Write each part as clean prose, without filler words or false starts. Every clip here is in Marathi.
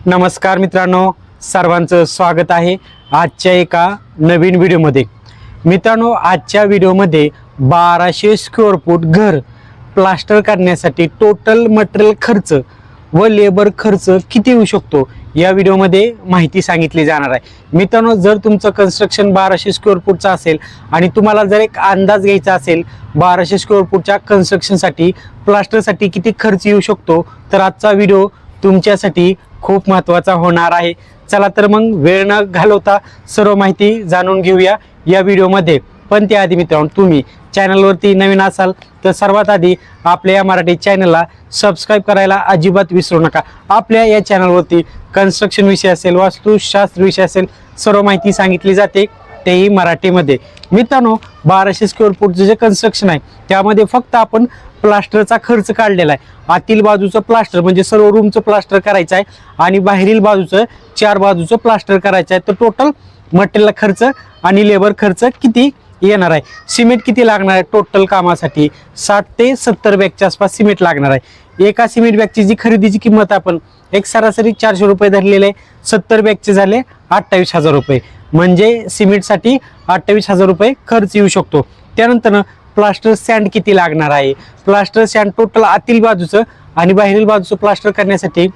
नमस्कार मित्रांनो, सर्वांचं स्वागत आहे आजच्या एका नवीन व्हिडिओमध्ये। मित्रांनो, आजच्या व्हिडिओमध्ये 1200 स्क्वेअर फूट घर प्लास्टर करण्यासाठी टोटल मटेरियल खर्च व लेबर खर्च किती येऊ शकतो या व्हिडिओमध्ये माहिती सांगितली जाणार आहे। मित्रांनो, जर तुमचं कन्स्ट्रक्शन 1200 स्क्वेअर फूटचं असेल आणि तुम्हाला जर एक अंदाज घ्यायचा असेल 1200 स्क्वेअर फूटच्या कन्स्ट्रक्शनसाठी प्लास्टरसाठी किती खर्च येऊ शकतो, तर आजचा व्हिडिओ तुमच्यासाठी खूप महत्त्वाचा होणार आहे। चला तर मग वेळ न घालवता सर्व माहिती जाणून घेऊया या व्हिडिओमध्ये। पण त्याआधी मित्रांनो, तुम्ही चॅनलवरती नवीन असाल तर सर्वात आधी आपल्या या मराठी चॅनलला सबस्क्राईब करायला अजिबात विसरू नका। आपल्या या चॅनलवरती कन्स्ट्रक्शन विषय असेल, वास्तुशास्त्र विषय असेल, सर्व माहिती सांगितली जाते, तेही मराठीमध्ये। मित्रांनो, 1200 स्क्वेअर फूटचं जे कन्स्ट्रक्शन आहे त्यामध्ये फक्त आपण प्लास्टरचा खर्च काढलेला आहे। आतील बाजूचं प्लास्टर म्हणजे सर्व रूमचं प्लास्टर करायचं आहे आणि बाहेरील बाजूचं 4 बाजूचं प्लास्टर करायचं आहे। तर टोटल मटेरियल खर्च आणि लेबर खर्च किती येणार आहे, सिमेंट किती लागणार आहे टोटल कामासाठी, 60 ते 70 बॅगच्या आसपास सिमेंट लागणार आहे। एका सिमेंट बॅगची जी खरेदीची किंमत आपण एक सरासरी 400 रुपये धरलेले आहे, 70 बॅगचे झाले 28,000 रुपये, म्हणजे सिमेंटसाठी 28,000 रुपये खर्च येऊ शकतो। त्यानंतर प्लास्टर सँड किती लागणार आहे, प्लास्टर सँड टोटल आतील बाजूचं आणि बाहेरील बाजूचं प्लास्टर करण्यासाठी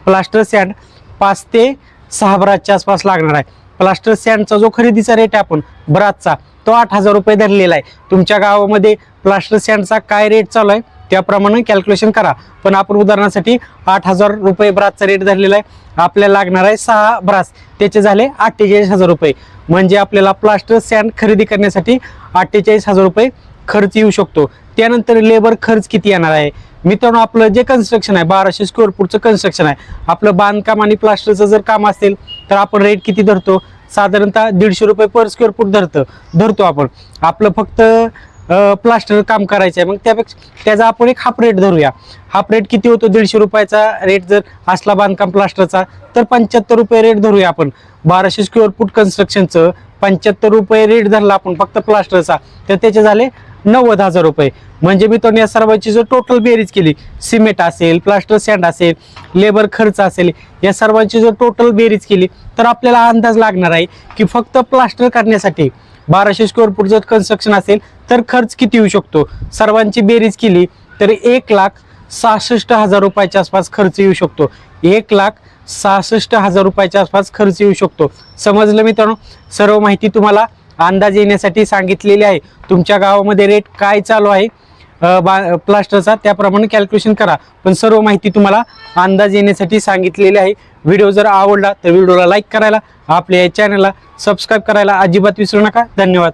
प्लास्टर सँड 5 ते 6 ब्रासच्या आसपास लागणार आहे। प्लास्टर सँडचा जो खरेदीचा रेट आहे आपण ब्रासचा तो 8,000 रुपये धरलेला आहे। तुमच्या गावामध्ये प्लास्टर सँडचा काय रेट चालू आहे त्याप्रमाणे कॅल्क्युलेशन करा, पण आपण उदाहरणासाठी 8,000 रुपये ब्रासचा रेट धरलेला आहे। आपल्याला लागणार आहे 6 ब्रास, त्याचे झाले 48,000 रुपये, म्हणजे आपल्याला प्लास्टर सँड खरेदी करण्यासाठी 48,000 रुपये खर्च येऊ शकतो। त्यानंतर लेबर खर्च किती येणार आहे मित्रांनो, आपलं जे कन्स्ट्रक्शन आहे 1200 स्क्वेअर फूटचं कन्स्ट्रक्शन आहे, आपलं बांधकाम आणि प्लास्टरचं जर काम असेल तर आपण रेट किती धरतो, साधारणतः 150 रुपये पर स्क्वेअर फूट धरतो आपण। आपलं फक्त प्लास्टर काम करायचं आहे, मग त्याचा आपण एक हाफ रेट धरूया। हाफ रेट किती होतो, 150 रुपयाचा रेट जर असला बांधकाम प्लास्टरचा तर 75 रुपये रेट धरूया आपण। 1200 स्क्वेअर फूट कन्स्ट्रक्शनचं 75 रुपये रेट धरला आपण फक्त प्लास्टरचा, तर त्याचे झाले 90,000 रुपये। म्हणजे मी या सर्वांची जर टोटल बेरीज केली, सिमेंट असेल, प्लास्टर सँड असेल, लेबर खर्च असेल, या सर्वांची जर टोटल बेरीज केली तर आपल्याला अंदाज लागणार आहे की फक्त प्लास्टर करण्यासाठी 1200 स्क्वेअर फूट जर कन्स्ट्रक्शन असेल तर खर्च किती येऊ शकतो। सर्वांची बेरीज केली तर 1,66,000 रुपयाच्या आसपास खर्च येऊ शकतो। 1,66,000 रुपयाच्या आसपास खर्च येऊ शकतो। समजलं मित्रांनो, सर्व माहिती तुम्हाला अंदाज येण्यासाठी सांगितलेली आहे। तुमच्या गावामध्ये रेट काय चालू आहे प्लास्टरचा त्याप्रमाणे कॅल्क्युलेशन करा, पण सर्व माहिती तुम्हाला अंदाज येण्यासाठी सांगितलेली आहे। व्हिडिओ जर आवडला तर व्हिडिओला लाईक करायला, आपल्या चॅनलला सबस्क्राईब करायला अजिबात विसरू नका। धन्यवाद।